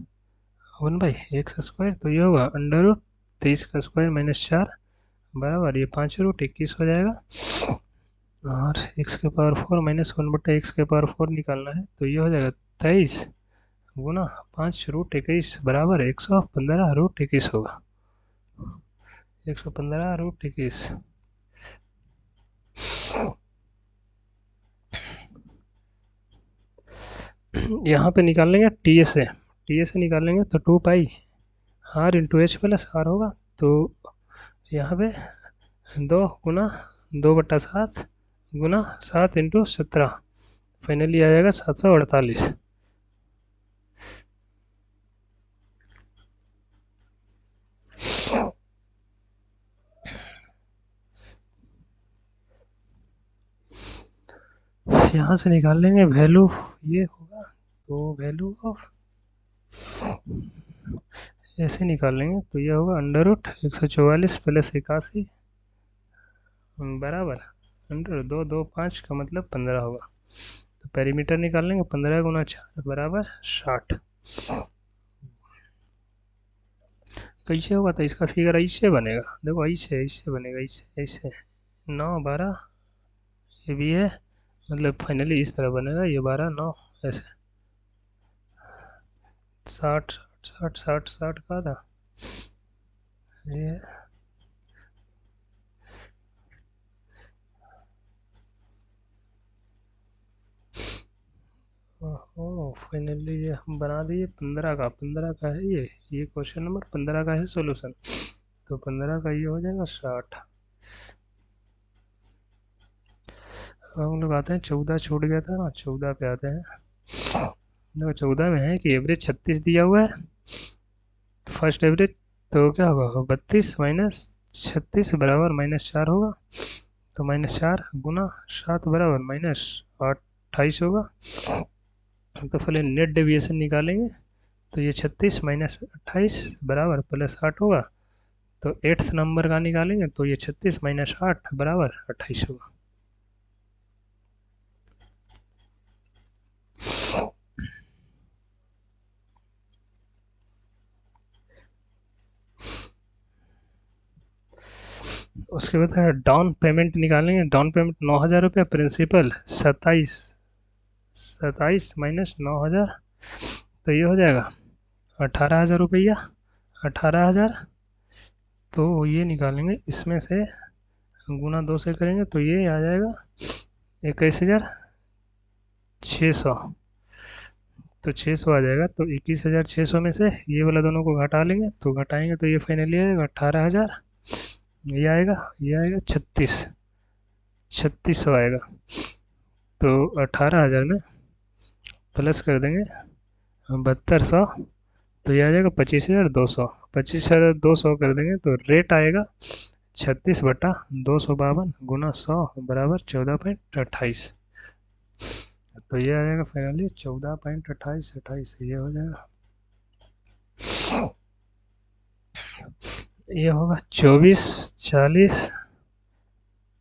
1/x²। तो ये होगा अंडर रूट 23 का स्क्वायर माइनस 4 बराबर ये 5√21 हो जाएगा। और x⁴ माइनस 1/x⁴ निकालना है तो ये हो जाएगा 23 गुना 5√21 बराबर 115√21 होगा। 115√21 यहाँ पे निकाल लेंगे टी ए से निकालेंगे तो 2 pi r into h plus r होगा। तो यहाँ पे 2 गुना 2/7 गुना 7 इंटू 17 फाइनली आ जाएगा 748। यहाँ से निकाल लेंगे वैल्यू ये होगा तो वैल्यू ऑफ ऐसे निकाल लेंगे तो ये होगा अंडर रूट 144 प्लस 81 बराबर अंडर 225 का मतलब 15 होगा। तो पेरीमीटर निकाल लेंगे 15 गुना 4 बराबर 60। कैसे होगा तो इसका फिगर ऐसे बनेगा, देखो ऐसे बनेगा, ऐसे 9 12 ये भी है, मतलब फाइनली इस तरह बनेगा, ये 12 9 ऐसे 60 60 60 60 का था ये। ओह फाइनली ये हम बना दिए 15 का है ये क्वेश्चन नंबर 15 का है सॉल्यूशन। तो 15 का ये हो जाएगा 60। अब हम लोग आते हैं 14 छूट गया था ना, 14 पे आते हैं। देखो 14 में है कि एवरेज 36 दिया हुआ है फर्स्ट एवरेज, तो क्या होगा 32 माइनस 36 बराबर -4 होगा। तो -4 गुना 7 बराबर -28 होगा। तो पहले नेट डेविएशन निकालेंगे तो ये 36 माइनस 28 बराबर +8 होगा। तो 8th नंबर का निकालेंगे तो ये 36 माइनस 8 बराबर 28 होगा। उसके बाद है डाउन पेमेंट निकालेंगे। डाउन पेमेंट 9,000 रुपये, प्रिंसिपल 27 माइनस 9,000 तो ये हो जाएगा 18,000 रुपया। 18,000 तो ये निकालेंगे, इसमें से गुना 2 से करेंगे तो ये आ जाएगा 21,600। तो 600 आ जाएगा। तो 21,600 में से ये वाला दोनों को घटा लेंगे तो घटाएंगे तो ये फाइनली आएगा 18,000। ये आएगा 3600 आएगा। तो 18,000 में प्लस कर देंगे 7200 तो ये आ जाएगा 25,200। 25,200 कर देंगे तो रेट आएगा 36/252 गुना 100 बराबर 14.28। तो ये आ जाएगा फाइनली 14.28 ये हो जाएगा। ये होगा 24 40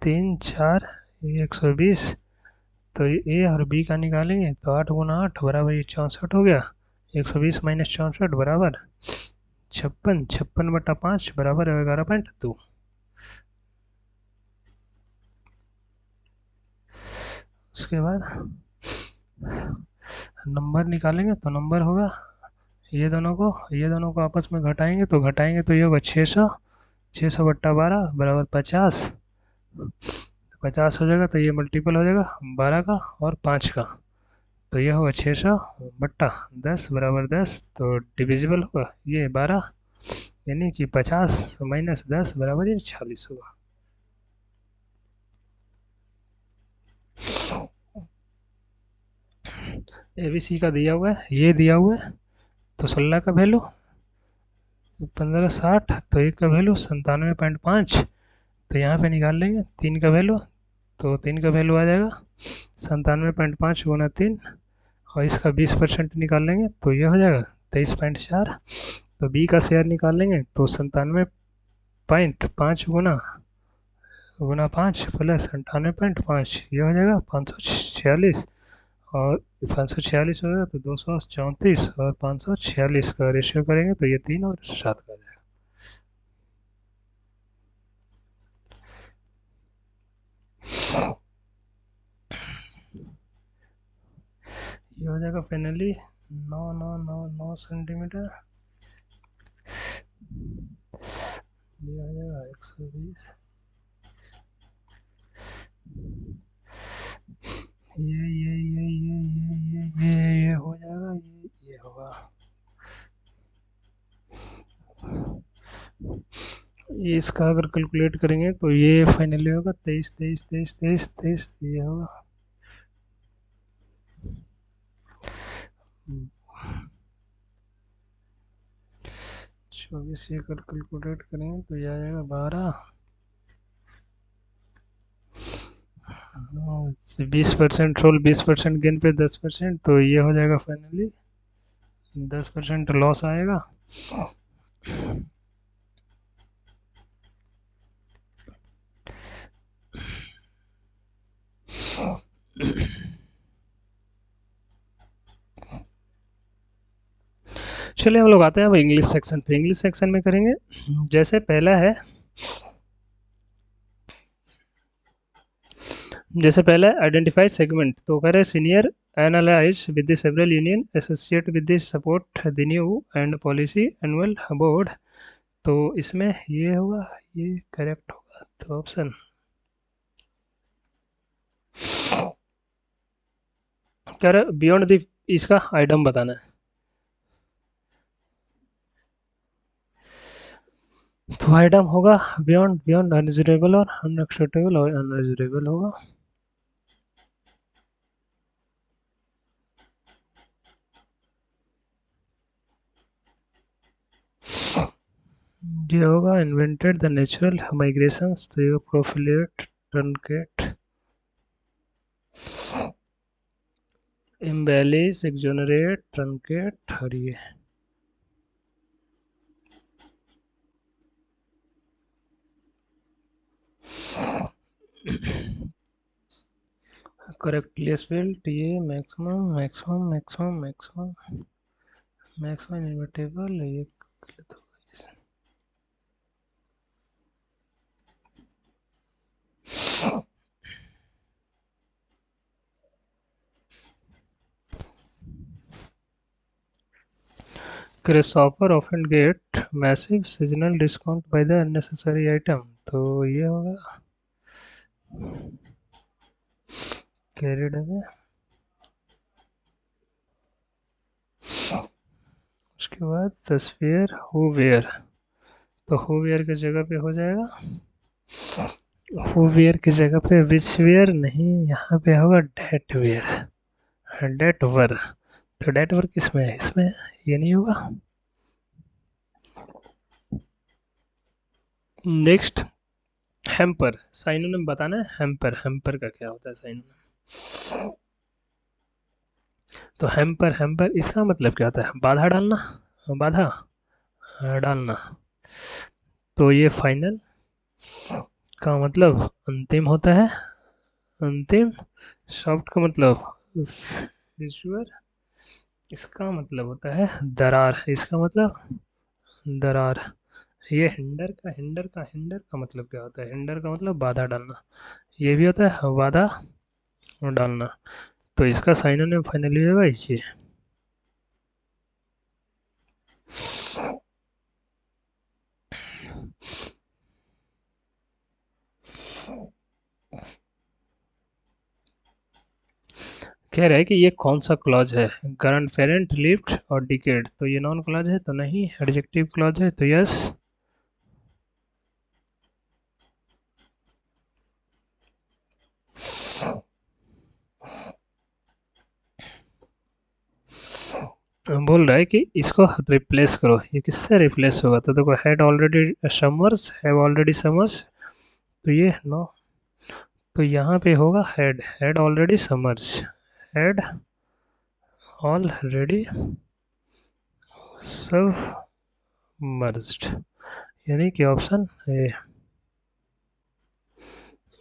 3 4 120। तो ए और बी का निकालेंगे तो 8 गुना 8 बराबर ये 64 हो गया। 120 माइनस 64 बराबर 56। 56/5 बराबर 11.2। उसके बाद नंबर निकालेंगे तो नंबर होगा ये दोनों को आपस में घटाएंगे तो ये होगा 600। 600/12 बराबर 50। 50 हो जाएगा तो ये मल्टीपल हो जाएगा 12 का और 5 का। तो ये होगा 600/10 बराबर 10। तो डिविजिबल होगा ये 12, यानी कि 50 माइनस 10 बराबर ये 40 होगा। ABC का दिया हुआ है, ये दिया हुआ है। तो 16 का वैल्यू 1560, तो एक का वैल्यू 97.5। तो यहाँ पे निकाल लेंगे 3 का वैल्यू, तो 3 का वैल्यू आ जाएगा 97.5 गुना 3 और इसका 20% निकाल लेंगे तो ये हो जाएगा 23.4। तो बी का शेयर निकाल लेंगे तो 97.5 गुना गुना 5 प्लस 98.5, ये हो जाएगा 546। और 546 होगा तो 234, और 546 का रेशियो करेंगे तो ये 3 और 7 का आ जाएगा। ये हो जाएगा फाइनली 9 ये हो जाएगा 120, ये हो जाएगा, ये होगा, ये इसका अगर कैलकुलेट करेंगे तो ये फाइनली होगा 23 23 23 23 23, ये होगा 24, ये अगर कैलकुलेट करेंगे तो ये आ जाएगा 12, 20% रोल 20% गेन पे 10%, तो ये हो जाएगा फाइनली 10% लॉस आएगा। चलिए हम लोग आते हैं अब इंग्लिश सेक्शन पे। इंग्लिश सेक्शन में करेंगे जैसे पहला है, जैसे पहला आइडेंटिफाई सेगमेंट, तो कह रहे senior analyse with the several union associate with the support the new and policy annual board, तो इसमें ये होगा, ये करेक्ट होगा, तो ऑप्शन कह रहे बियॉन्ड द, इसका आइटम बताना है, तो आइटम होगा बियॉन्ड, बियॉन्ड अनरिजनेबल और अनएक्सेप्टेबल और अनरिजनेबल होगा। ये होगा इन्वेंटेड द नेचुरल माइग्रेशंस, तो ये प्रोफिलेट ट्रंकेट इम्बेलिश एक्सोनरेट ट्रंकेट, और ये करेक्टली स्पेल्ड, ये maximum maximum maximum maximum maximum invertible, ये Grasshopper often get massive seasonal discount by the unnecessary item, तो ये होगा carried away। उसके बाद तस्वीर हु वेयर, तो हु वेयर की जगह पे हो जाएगा, हु वेयर की जगह पे विच वेयर नहीं, यहाँ पे होगा डेट वेयर, डेट वर, तो डेट वर किसमें है, इसमें, ये नहीं होगा। नेक्स्ट हैम्पर, साइनोनिम बताना है, हैम्पर, हैम्पर का क्या होता है साइनोनिम, तो हैम्पर, हैम्पर इसका मतलब क्या होता है, बाधा डालना, बाधा डालना, तो ये फाइनल का मतलब अंतिम होता है, अंतिम। सॉफ्ट का मतलब फिशर, इसका मतलब होता है दरार, इसका मतलब दरार। ये हिंडर का मतलब क्या होता है, हिंडर का मतलब बाधा डालना, ये भी होता है बाधा डालना, तो इसका साइनोनिम फाइनली होगा ये। कह रहा है कि ये कौन सा क्लॉज है, करंट, पेरेंट, लिफ्ट और डिकेड, तो ये नॉन क्लॉज है तो नहीं, एडजेक्टिव क्लॉज है तो यस। बोल रहा है कि इसको रिप्लेस करो, ये किससे रिप्लेस होगा, तो देखो had already summers, have already summers, तो ये नो, तो यहाँ पे होगा had already summers, had already submerged, यानी कि ऑप्शन ए।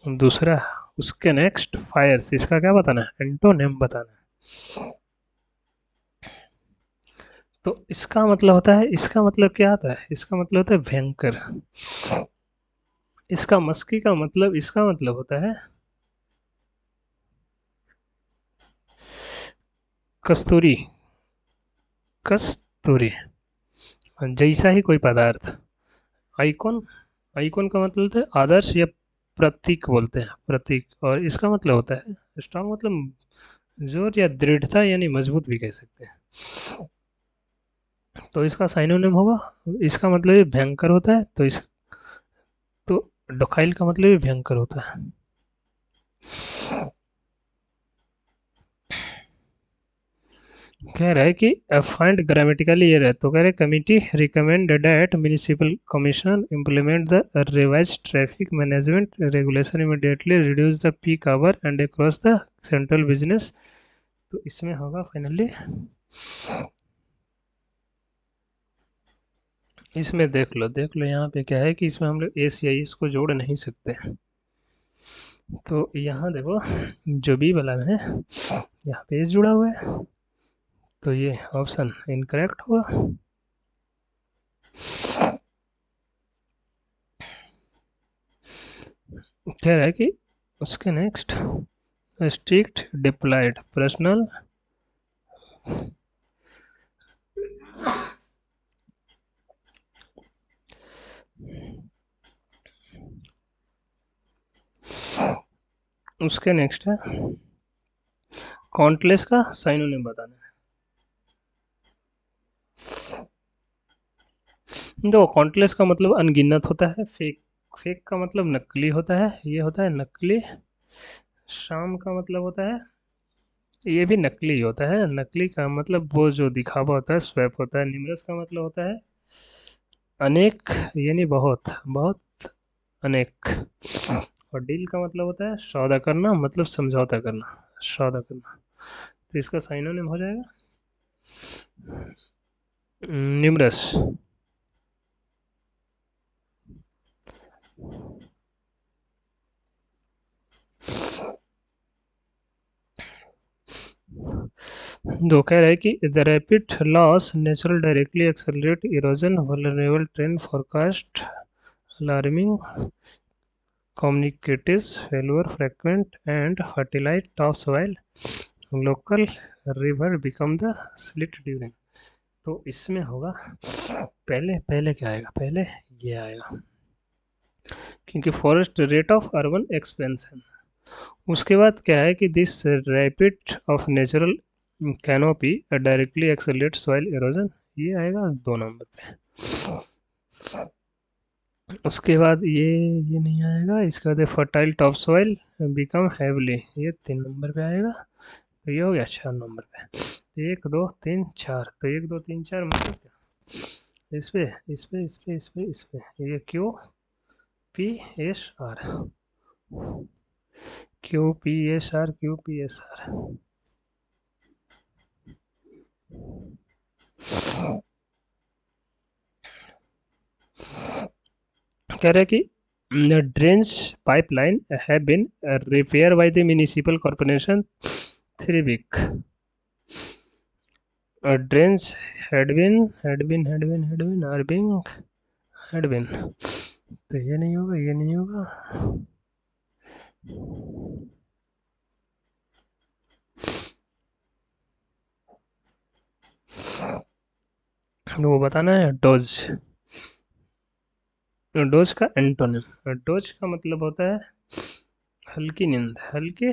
दूसरा, उसके नेक्स्ट फायर्स, इसका क्या बताना है, एंटोनिम बताना है। तो इसका मतलब होता है, इसका मतलब क्या आता है, इसका मतलब होता है भयंकर। इसका मस्की का मतलब, इसका मतलब होता है कस्तूरी, कस्तूरी, जैसा ही कोई पदार्थ। आइकॉन, आइकॉन का मतलब होता है आदर्श या प्रतीक बोलते हैं, प्रतीक। और इसका मतलब होता है स्ट्रांग, मतलब जोर या दृढ़ता, यानी मजबूत भी कह सकते हैं। तो इसका साइनोनिम होगा, इसका मतलब ये भयंकर होता है, तो इस, तो डोखाइल का मतलब ये भयंकर होता है। कह रहा है कि फाइंड ग्रामेटिकली एरर, तो कह रहे committee recommend that municipal commission implement the revise traffic management regulation immediately, reduce the peak hour and across the central business. तो इसमें होगा फाइनली, इसमें देख लो यहाँ पे क्या है कि इसमें हम लोग एस या इस को जोड़ नहीं सकते। तो यहाँ देखो, जो बी वाला है यहाँ पे एस जुड़ा हुआ है, तो ये ऑप्शन इनकरेक्ट हुआ। कह रहा है कि उसके नेक्स्ट, स्ट्रिक्ट डिप्लॉयड पर्सनल, उसके नेक्स्ट है काउंटलेस का साइनोनिम बताना है। जो काउंटलेस का मतलब अनगिनत होता है, फेक, फेक का मतलब नकली होता है, ये होता है नकली। शाम का मतलब होता है, ये भी नकली ही होता है, नकली का मतलब वो जो दिखावा होता है, स्वैप होता है। निमरस का मतलब होता है अनेक, यानी बहुत, बहुत अनेक। और डील का मतलब होता है सौदा करना, मतलब समझौता करना, सौदा करना। तो इसका साइनोनिम हो जाएगा निमरस। दो कह रहा है कि the rapid loss natural directly accelerate erosion vulnerable trend forecast alarming communicates failure frequent and fertilized topsoil local river become the slit during। तो इसमें होगा, पहले पहले क्या आएगा, पहले ये आएगा, क्योंकि forest rate of urban expansion. उसके बाद क्या है कि this rapid of natural canopy directly accelerate soil erosion, ये आएगा 2 नंबर पे। उसके बाद ये नहीं आएगा। इसके बाद fertile top soil become heavily, ये 3 नंबर पे आएगा। तो ये हो गया 4 नंबर पे। 1 2 3 4, तो 1 2 3 4 मतलब क्या, इस पे ये Q P S R, Q P S R, Q P S R. कह रहे कि drains pipeline have been repair by the municipal corporation 3 week. Drains had been are being had been, तो ये नहीं होगा, ये नहीं होगा। वो बताना है डोज, डोज का एंटोनिम। डोज का मतलब होता है हल्की नींद, हल्की,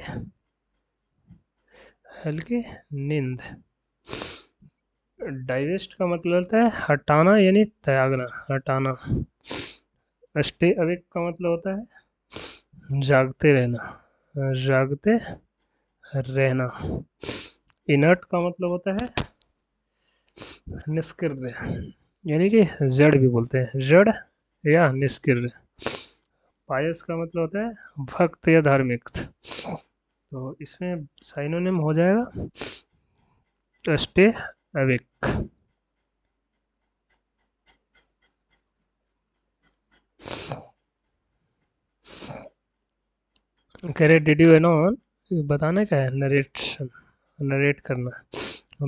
हल्की नींद। डाइवेस्ट का मतलब होता है हटाना, यानी त्यागना, हटाना। स्टे अवेक का मतलब होता है जागते रहना, जागते रहना। इनर्ट का मतलब होता है निष्क्रिय, यानी कि जड़ भी बोलते हैं, जड़ या निष्क्रिय। पायस का मतलब होता है भक्त या धार्मिक। तो इसमें साइनोनिम हो जाएगा स्टे अवेक। कह रहे डिड यू नो, बताना क्या है, नरेशन, नरेट करना।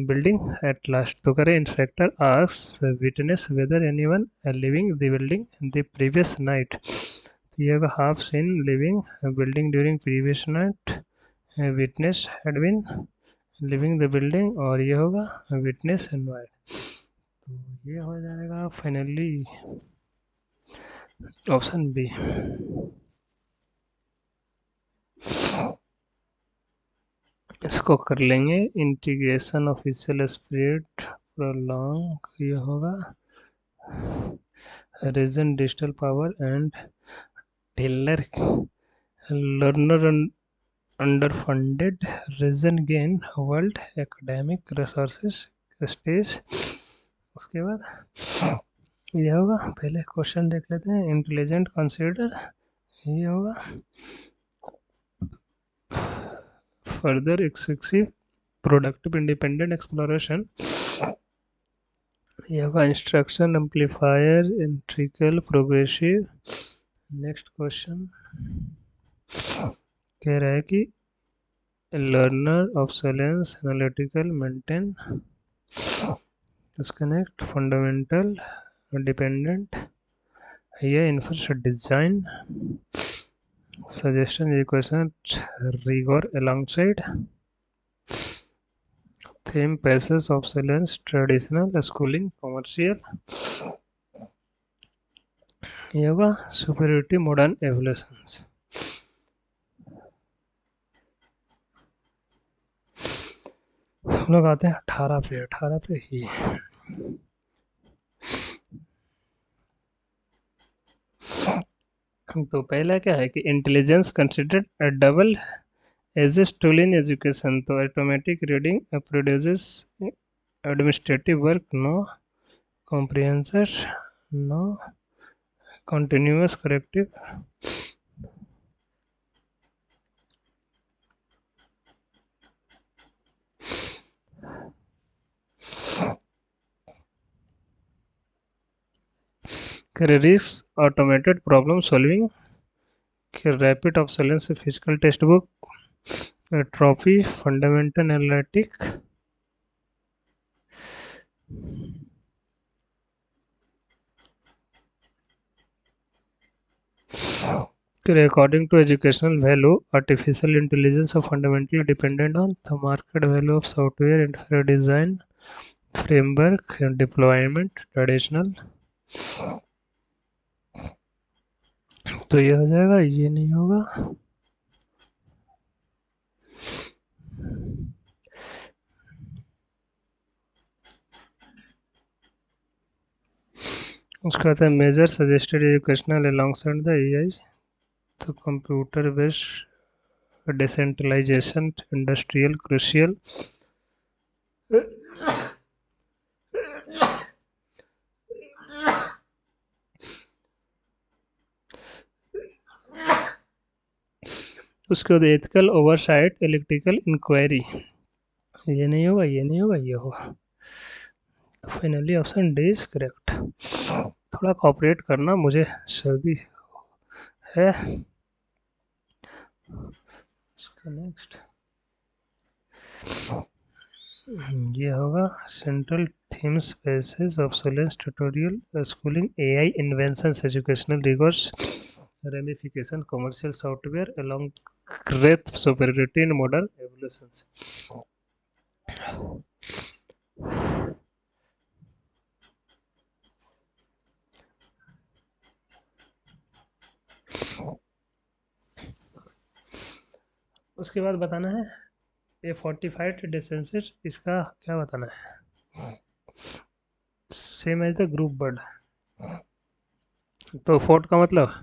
बिल्डिंग एट लास्ट, तो करे inspector asks witness whether anyone living the building the previous night. ये होगा half seen living building during previous night, witness had been living the building, और ये होगा विटनेस इनवाइट। तो ये हो जाएगा फाइनली ऑप्शन बी। इसको कर लेंगे इंटीग्रेशन ऑफिशियल स्प्रेड प्रोलॉन्ग, ये होगा region digital power and tailor learner underfunded region gain world academic resources stage. उसके बाद ये होगा, पहले क्वेश्चन देख लेते हैं, इंटेलिजेंट कंसीडर, ये होगा further excessive productive independent exploration, ये होगा instruction amplifier integral progressive. Next question कह रहा है कि learner obsolescence analytical maintain disconnect fundamental dependent, ये infers design suggestion equation rigor alongside theme passes obsolescence traditional schooling commercial, ये होगा superiority modern evolutions। हम लोग आते हैं 18 पे ही। तो पहला क्या है कि intelligence considered a double edges tool in education, तो automatic reading produces administrative work, no comprehension, no continuous corrective, risks automated problem solving, rapid obsolescence physical textbook, trophy fundamental analytic, according to educational value artificial intelligence are fundamentally dependent on the market value of software infra design framework and deployment traditional। तो ये हो जाएगा, ये नहीं होगा। उसका आता है major suggested educational alongside the AI, तो computer based decentralisation industrial crucial, उसके बाद एथिकल ओवरसाइट इलेक्ट्रिकल इंक्वायरी, ये नहीं होगा, ये नहीं होगा, ये होगा। तो finally option D is correct. थोड़ा कॉपरेट करना, मुझे सर्दी है। नेक्स्ट ये होगा central themes basis obsolescence tutorial schooling AI inventions educational rigours ramification commercial software along growth superiority in modern evolutions. उसके बाद बताना है ये 45 डिस्टेंसेस, इसका क्या बताना है, same as the group bird. तो फोर्ट का मतलब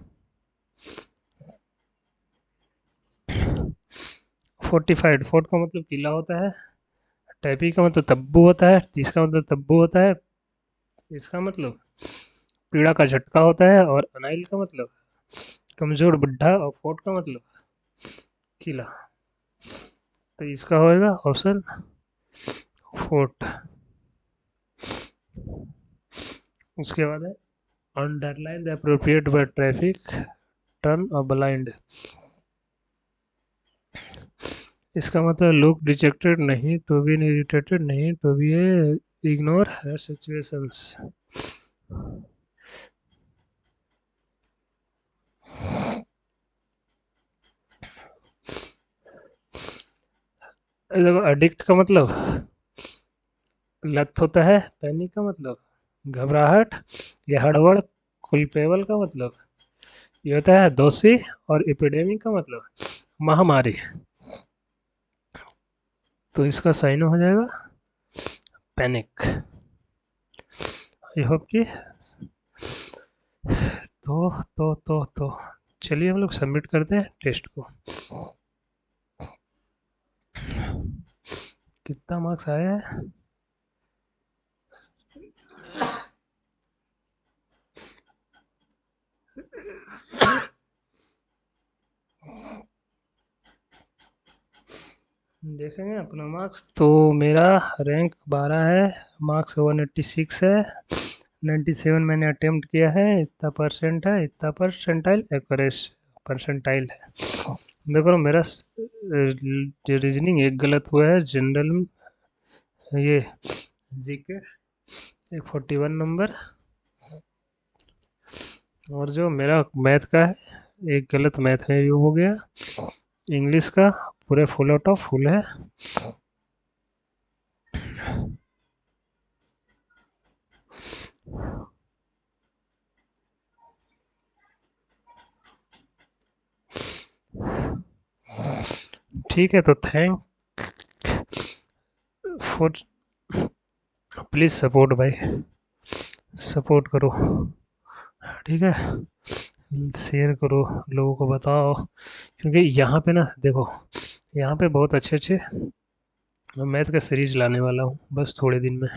45, फोर्ट का मतलब किला होता है, टैपी का मतलब तब्बू होता है, तीस का मतलब तब्बू होता है, इसका मतलब पीड़ा का झटका होता है, और अनाइल का मतलब कमजोर बुढ़ा, और फोर्ट का मतलब किला। तो इसका होएगा ऑप्शन फोर्ट। उसके बाद है underline the appropriate word traffic turn और ब्लाइंड, इसका मतलब लुक डिजेक्टेड नहीं तो भी नहीं, इरिटेटेड नहीं तो भी है, इग्नोर हर सिचुएशंस। देखो एडिक्ट का मतलब लत होता है, पैनिक का मतलब घबराहट या हड़बड़, कुलपेबल का मतलब ये होता है दोषी, और एपिडेमिक का मतलब महामारी। तो इसका साइन हो जाएगा पैनिक। आई होप कि तो चलिए हम लोग सबमिट करते हैं टेस्ट को। कितना मार्क्स आया है? देखेंगे अपना मार्क्स। तो मेरा रैंक 12 है, मार्क्स 186 है, 97 मैंने अटेम्प्ट किया है, इतना परसेंट है, इतना परसेंटाइल एक्यूरेस परसेंटाइल है। देखो मेरा रीजनिंग एक गलत हुआ है, जनरल ये जीके एक 41 नंबर, और जो मेरा मैथ का है एक गलत मैथ में भी हो गया, इंग्लिश का पूरे फुल आउट ऑफ फुल है। ठीक है, तो थैंक फॉर, प्लीज़ सपोर्ट भाई, सपोर्ट करो, ठीक है, शेयर करो, लोगों को बताओ, क्योंकि यहाँ पे ना देखो, यहाँ पे बहुत अच्छे अच्छे मैथ का सीरीज लाने वाला हूँ बस थोड़े दिन में।